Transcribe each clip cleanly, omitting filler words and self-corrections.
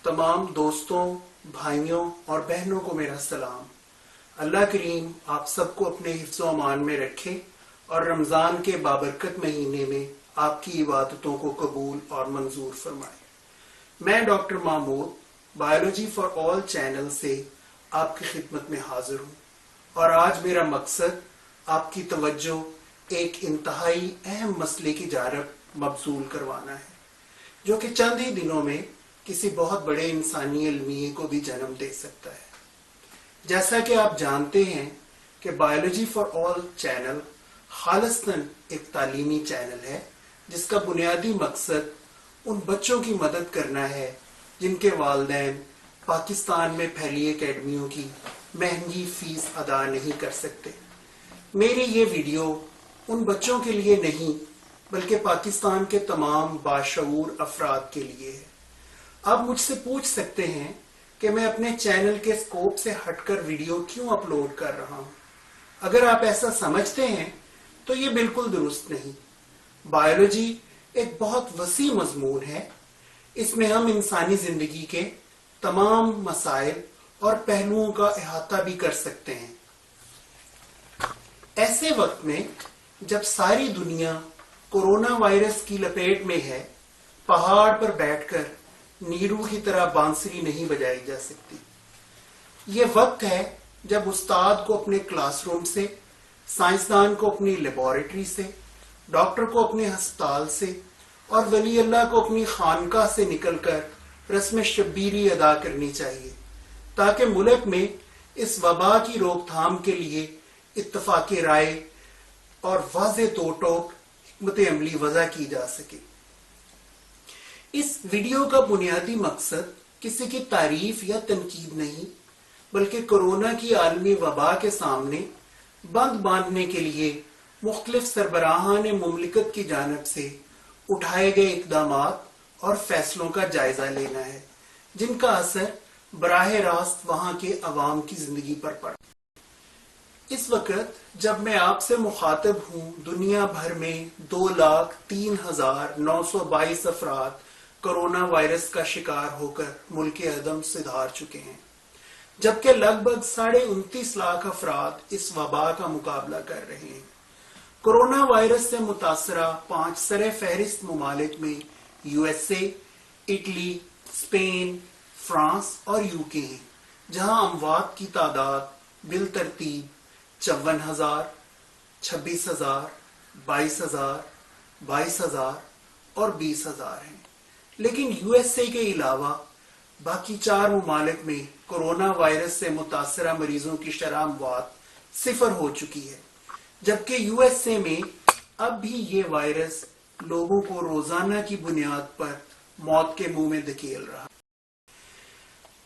तमाम दोस्तों, भाइयों और बहनों को मेरा सलाम। अल्लाह करीम आप सबको अपने हिफ्ज़ व अमान में रखे और रमज़ान के बाबरकत महीने में आपकी इबादतों को कबूल और मंजूर फरमाए। मैं doctor Mahmood biology for all channel से आपकी खिदमत में हाजिर हूँ और आज मेरा मकसद आपकी तवज्जो एक इंतहाई अहम मसले की जानब मबसूल करवाना है, जो कि चंद ही दिनों में किसी बहुत बड़े इंसानी अलमिये को भी जन्म दे सकता है। जैसा कि आप जानते हैं कि biology for all channel Khalistan एक तालीमी चैनल है, जिसका बुनियादी मकसद उन बच्चों की मदद करना है जिनके वालिदैन पाकिस्तान में फैली अकेडमियों की महंगी फीस अदा नहीं कर सकते। मेरी ये वीडियो उन बच्चों के लिए नहीं बल्कि पाकिस्तान के तमाम बाशऊर अफराद के लिए है। आप मुझसे पूछ सकते हैं कि मैं अपने चैनल के स्कोप से हटकर वीडियो क्यों अपलोड कर रहा हूं। अगर आप ऐसा समझते हैं तो ये बिल्कुल दुरुस्त नहीं। बायोलॉजी एक बहुत वसी मजमून है। इसमें हम इंसानी जिंदगी के तमाम मसाइल और पहलुओं का अहाता भी कर सकते हैं। ऐसे वक्त में जब सारी दुनिया कोरोना वायरस की लपेट में है, पहाड़ पर बैठकर नीरू की तरह बांसुरी नहीं बजाई जा सकती। ये वक्त है जब उस्ताद को अपने क्लासरूम से, साइंसदान को अपनी लेबोरेटरी से, डॉक्टर को अपने अस्पताल से और वली अल्लाह को अपनी खानकाह से निकलकर रस्म शब्बीरी अदा करनी चाहिए, ताकि मुल्क में इस वबा की रोकथाम के लिए इत्तफाक़ राय और वाज़े दो टोक हिकमत अमली वज़ा की जा सके। इस वीडियो का बुनियादी मकसद किसी की तारीफ या तनकीद नहीं, बल्कि कोरोना की आलमी वबा के सामने बंद बांधने के लिए मुख्तलिफ सरबराहान मुमलिकत की जानिब से उठाए गए इकदामात और फैसलों का जायजा लेना है, जिनका असर बराह रास्त वहां के अवाम की जिंदगी पर पड़ा। इस वक्त जब मैं आपसे मुखातब हूँ, दुनिया भर में 2,03,922 अफराद कोरोना वायरस का शिकार होकर मुल्क अदम से धार चुके हैं, जबकि लगभग 29.5 लाख अफराद इस वबा का मुकाबला कर रहे हैं। कोरोना वायरस से मुतासरा 5 सरे फहरिस्त ममालिक में USA, इटली, स्पेन, फ्रांस और UK हैं, जहां अमवात की तादाद बिल तरतीब 54,000, 26,000, 22,000, 22,000 और 20,000 हैं। लेकिन USA के अलावा बाकी 4 ममालिक में कोरोना वायरस से मुतासरा मरीजों की शरह अमवात 0 हो चुकी है, जबकि USA में अब भी ये वायरस लोगों को रोजाना की बुनियाद पर मौत के मुंह में धकेल रहा।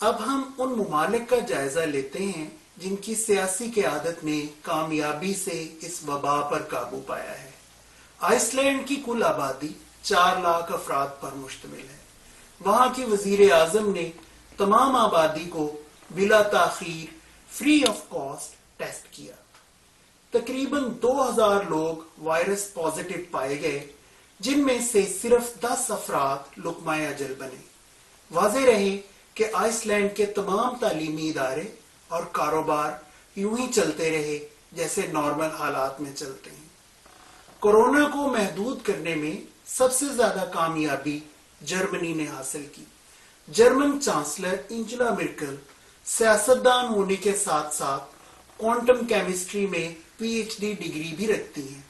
अब हम उन ममालिक का जायजा लेते हैं जिनकी सियासी क़यादत ने कामयाबी से इस वबा पर काबू पाया है। आइसलैंड की कुल आबादी 4 लाख अफराद पर मुश्तमिल है। वहां की वजीर आजम ने तमाम आबादी को बिला ताखीर फ्री ऑफ कॉस्ट टेस्ट किया। तकरीबन 2000 लोग वायरस पॉजिटिव पाए गए, जिनमें से सिर्फ 10 अफराद लुकमाए अजल बने। वाज़ेह रहे कि आइसलैंड के तमाम तालीमी इदारे और कारोबार यूं ही चलते रहे जैसे नॉर्मल हालात में चलते हैं। कोरोना को महदूद करने में सबसे ज्यादा कामयाबी जर्मनी ने हासिल की। जर्मन चांसलर एंजेला मर्केल सियासतदान होने के साथ साथ क्वांटम केमिस्ट्री में PhD डिग्री भी रखती हैं।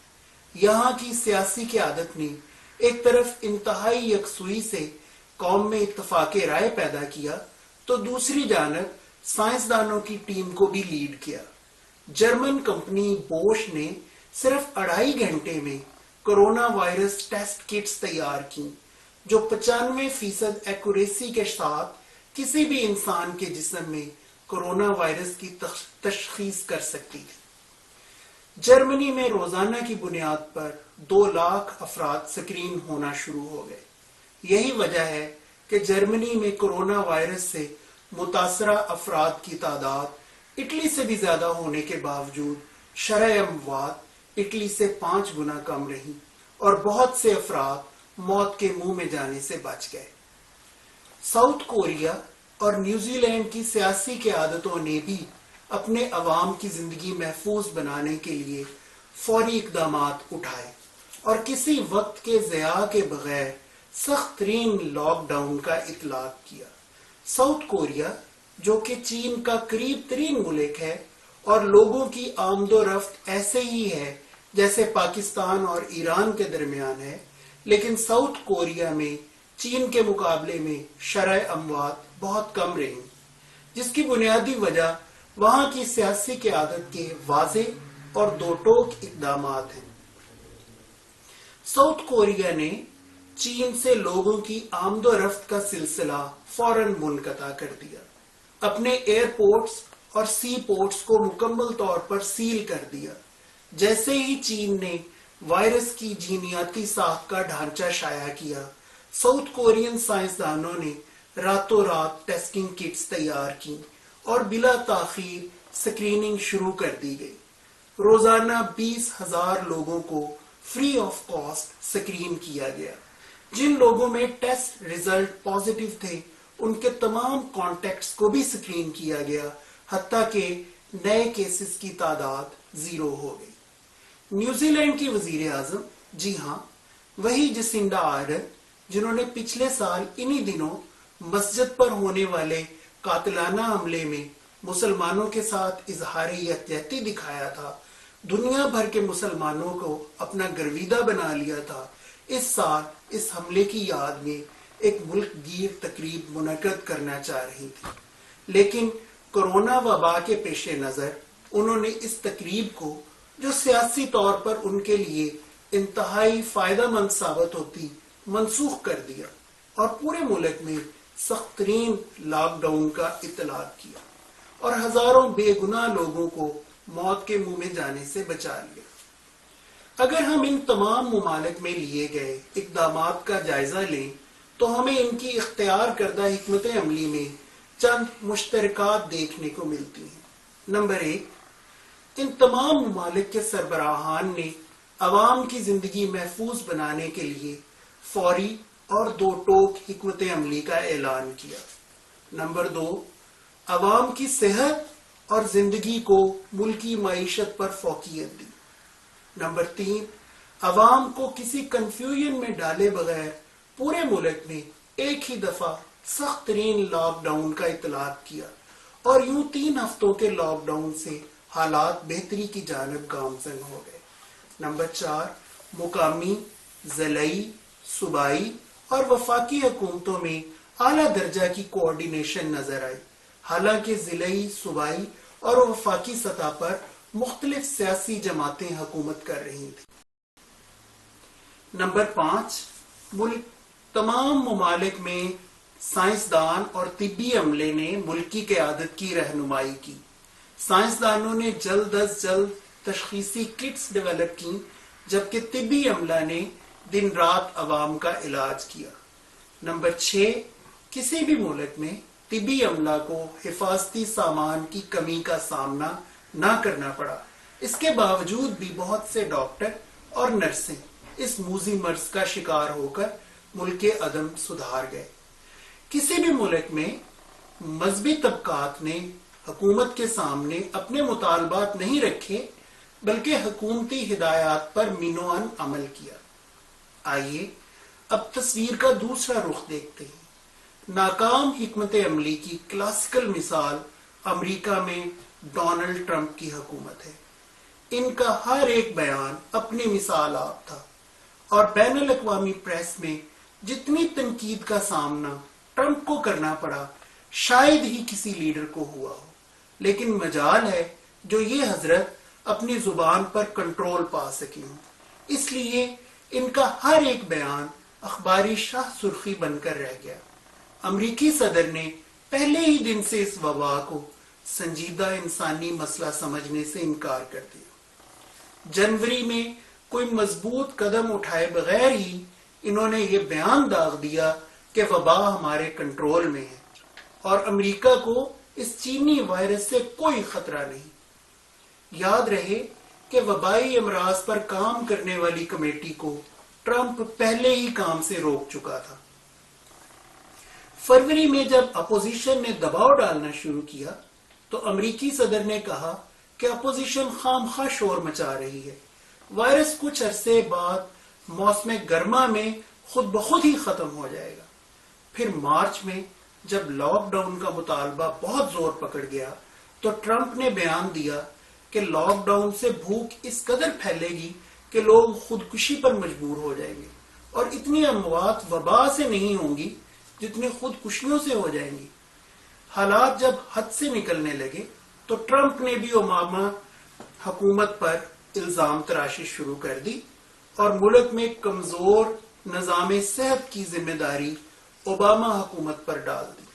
यहाँ की सियासी क़यादत ने एक तरफ इंतहाई यकसुई से कौम में इत्तफाक़ राय पैदा किया, तो दूसरी जानब साइंसदानों की टीम को भी लीड किया। जर्मन कंपनी बोश ने सिर्फ 2.5 घंटे में कोरोना वायरस टेस्ट किट्स तैयार की, जो 95% एक्यूरेसी के साथ किसी भी इंसान के जिस्म में कोरोना वायरस की तशखीस कर सकती थी। जर्मनी में रोजाना की बुनियाद पर 2 लाख अफराद स्क्रीन होना शुरू हो गए। यही वजह है कि जर्मनी में कोरोना वायरस से मुतासरा अफराद की तादाद इटली से भी ज्यादा होने के बावजूद शरह अमवात इटली से 5 गुना कम रही और बहुत से अफराद मौत के मुंह में जाने से बच गए। ساؤتھ کوریا اور نیوزی لینڈ کی سیاسی قیادتوں نے بھی اپنے عوام کی زندگی محفوظ بنانے کے لیے فوری اقدامات اٹھائے اور کسی وقت کے ضیاع کے بغیر سخت ترین لاک ڈاؤن کا اطلاق کیا۔ ساؤتھ کوریا جو کہ چین کا قریب ترین ملک ہے اور لوگوں کی آمد و رفت ایسے ہی ہے جیسے پاکستان اور ایران کے درمیان ہے، لیکن ساؤتھ کوریا میں چین کے مقابلے میں شرح اموات بہت کم رہی، جس کی بنیادی وجہ وہاں کی سیاسی قیادت کے واضح اور دو ٹوک اقدامات ہیں۔ ساؤتھ کوریا نے چین سے لوگوں کی آمد و رفت کا سلسلہ فوراً منقطع کر دیا، اپنے ایئرپورٹس اور سی پورٹس کو مکمل طور پر سیل کر دیا۔ جیسے ہی چین نے وائرس کی جینیاتی ساخت کا ڈھانچہ شائع کیا، ساؤتھ کورین سائنسدانوں نے راتوں رات ٹیسٹنگ کٹس تیار کی اور بلا تاخیر سکریننگ شروع کر دی گئی۔ روزانہ 20,000 لوگوں کو فری آف کاسٹ سکرین کیا گیا۔ جن لوگوں میں ٹیسٹ ریزلٹ پازیٹیو تھے ان کے تمام کانٹیکٹس کو بھی سکرین کیا گیا، حتیٰ کہ نئے کیسز کی تعداد 0 ہو گئی۔ نیوزی لینڈ کی وزیر اعظم، جی ہاں وہی جسنڈا آرڈن، جنہوں نے پچھلے سال انہی دنوں مسجد پر ہونے والے قاتلانہ حملے میں مسلمانوں کے ساتھ اظہار یکجہتی دکھایا تھا، دنیا بھر کے مسلمانوں کو اپنا گرویدہ بنا لیا تھا، اس سال اس حملے کی یاد میں ایک ملک گیر تقریب منعقد کرنا چاہ رہی تھی، لیکن کرونا وبا کے پیش نظر انہوں نے اس تقریب کو، جو سیاسی طور پر ان کے لیے انتہائی فائدہ مند ثابت ہوتی، منسوخ کر دیا اور پورے ملک میں سخت ترین لاک ڈاؤن کا اطلاق کیا اور ہزاروں بے گناہ لوگوں کو موت کے منہ میں جانے سے بچا لیا۔ اگر ہم ان تمام ممالک میں لیے گئے اقدامات کا جائزہ لیں تو ہمیں ان کی اختیار کردہ حکمت عملی میں چند مشترکات دیکھنے کو ملتی ہیں۔ نمبر 1، ان تمام ممالک کے سربراہان نے عوام کی زندگی محفوظ بنانے کے لیے فوری اور دو ٹوک حکمت عملی کا اعلان کیا۔ نمبر 2، عوام کی صحت اور زندگی کو ملکی معیشت پر فوقیت دی۔ نمبر 3، عوام کو کسی کنفیوژن میں ڈالے بغیر پورے ملک میں ایک ہی دفعہ سخت ترین لاک ڈاؤن کا اطلاق کیا اور یوں 3 ہفتوں کے لاک ڈاؤن سے حالات بہتری کی جانب گامزن ہو گئے۔ نمبر 4، مقامی، ضلعی، صوبائی اور وفاقی حکومتوں میں اعلیٰ درجہ کی کوآرڈینیشن نظر آئی، حالانکہ ضلعی، صوبائی اور وفاقی سطح پر مختلف سیاسی جماعتیں حکومت کر رہی تھیں۔ نمبر 5، ملک تمام ممالک میں سائنسدان اور طبی عملے نے ملک کی قیادت کی رہنمائی کی۔ سائنسدانوں نے جلد از جلد تشخیصی کٹس ڈیولپ کی، جبکہ طبی عملہ نے دن رات عوام کا علاج کیا۔ نمبر 6، کسی بھی ملک میں طبی عملہ کو حفاظتی سامان کی کمی کا سامنا نہ کرنا پڑا، اس کے باوجود بھی بہت سے ڈاکٹر اور نرسیں اس موذی مرض کا شکار ہو کر ملک عدم سدھار گئے۔ کسی بھی ملک میں مذہبی طبقات نے حکومت کے سامنے اپنے مطالبات نہیں رکھے، بلکہ حکومتی ہدایات پر مینوان عمل کیا۔ آئیے اب تصویر کا دوسرا رخ دیکھتے ہیں۔ ناکام حکمت عملی کی کلاسیکل مثال امریکہ میں ڈونلڈ ٹرمپ کی حکومت ہے۔ ان کا ہر ایک بیان اپنی مثال آپ تھا اور بین الاقوامی پریس میں جتنی تنقید کا سامنا ٹرمپ کو کرنا پڑا شاید ہی کسی لیڈر کو ہوا ہو، لیکن مجال ہے جو یہ حضرت اپنی زبان پر کنٹرول پا سکے ہوں، اس لیے ان کا ہر ایک بیان اخباری شاہ سرخی بن کر رہ گیا۔ امریکی صدر نے پہلے ہی دن سے اس وبا کو سنجیدہ انسانی مسئلہ سمجھنے سے انکار کر دیا۔ جنوری میں کوئی مضبوط قدم اٹھائے بغیر ہی انہوں نے یہ بیان داغ دیا کہ وبا ہمارے کنٹرول میں ہے اور امریکہ کو اس چینی وائرس سے کوئی خطرہ نہیں۔ یاد رہے کہ وبائی امراض پر کام کرنے والی کمیٹی کو ٹرمپ پہلے ہی کام سے روک چکا تھا۔ फरवरी में जब अपोजिशन ने दबाव डालना शुरू किया तो अमेरिकी सदर ने कहा कि अपोजिशन खामखा शोर मचा रही है, वायरस कुछ अरसे बाद मौसम गर्मा में खुद ब खुद ही खत्म हो जाएगा। फिर मार्च में जब लॉकडाउन का मुतालबा बहुत जोर पकड़ गया तो ट्रंप ने बयान दिया कि लॉकडाउन से भूख इस कदर फैलेगी कि लोग खुदकुशी पर मजबूर हो जाएंगे और इतनी अमवात वबा से नहीं होंगी जितनी खुदकुशियों से हो जाएंगी। हालात जब हद से निकलने लगे तो ट्रंप ने भी ओबामा हुकूमत पर इल्जाम तराशी शुरू कर दी और मुल्क में कमजोर निजाम सेहत की जिम्मेदारी ओबामा हुकूमत पर डाल दी।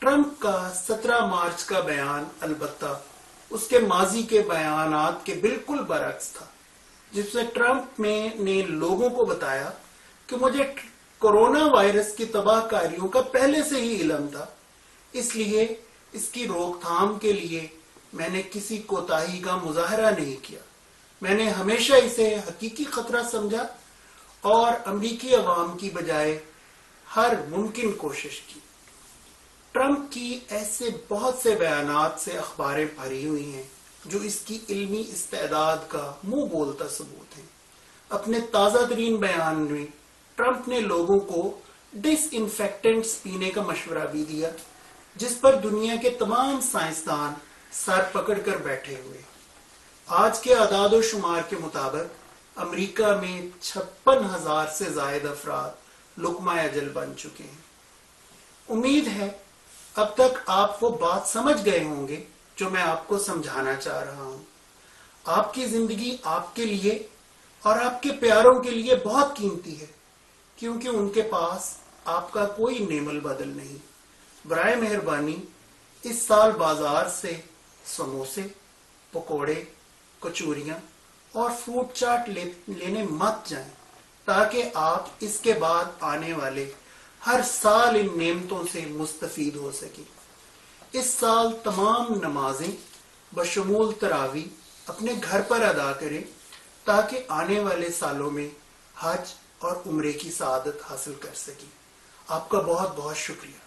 ट्रंप का 17 मार्च का बयान अलबत्ता उसके माजी के बयानात के बिल्कुल बरअक्स था, जिसमें ट्रंप ने लोगों को बताया कि मुझे कोरोना वायरस की तबाहकारियों का पहले से ही इल्म था, इसलिए इसकी रोकथाम के लिए मैंने किसी कोताही का मुजाहरा नहीं किया। मैंने हमेशा इसे हकीकी खतरा समझा और अमरीकी अवाम की बजाय हर मुमकिन कोशिश की। ट्रंप की ऐसे बहुत से बयानात से अखबारें भरी हुई हैं जो इसकी इल्मी इस्तेदाद का मुंह बोलता सबूत है। अपने ताज़ा तरीन बयान में ट्रंप ने लोगों को डिसइंफेक्टेंट्स पीने का मशवरा भी दिया, जिस पर दुनिया के तमाम साइंसदान सर पकड़ कर बैठे हुए। आज के आदाद और शुमार के मुताबिक अमेरिका में 56,000 से ज्यादा अफराद लुकमा अजल बन चुके हैं। उम्मीद है अब तक आप वो बात समझ गए होंगे जो मैं आपको समझाना चाह रहा हूं। आपकी जिंदगी आपके लिए और आपके प्यारों के लिए बहुत कीमती है, क्योंकि उनके पास आपका कोई नेमल बदल नहीं। बराए मेहरबानी इस साल बाजार से समोसे, पकोड़े, कचौरियां और फ्रूट चाट लेने मत जाएं, ताकि आप इसके बाद आने वाले हर साल इन नेमतों से मुस्तफीद हो सके। इस साल तमाम नमाजें बशमूल तरावी अपने घर पर अदा करें, ताकि आने वाले सालों में हज और उम्रे की सआदत हासिल कर सकें। आपका बहुत बहुत शुक्रिया।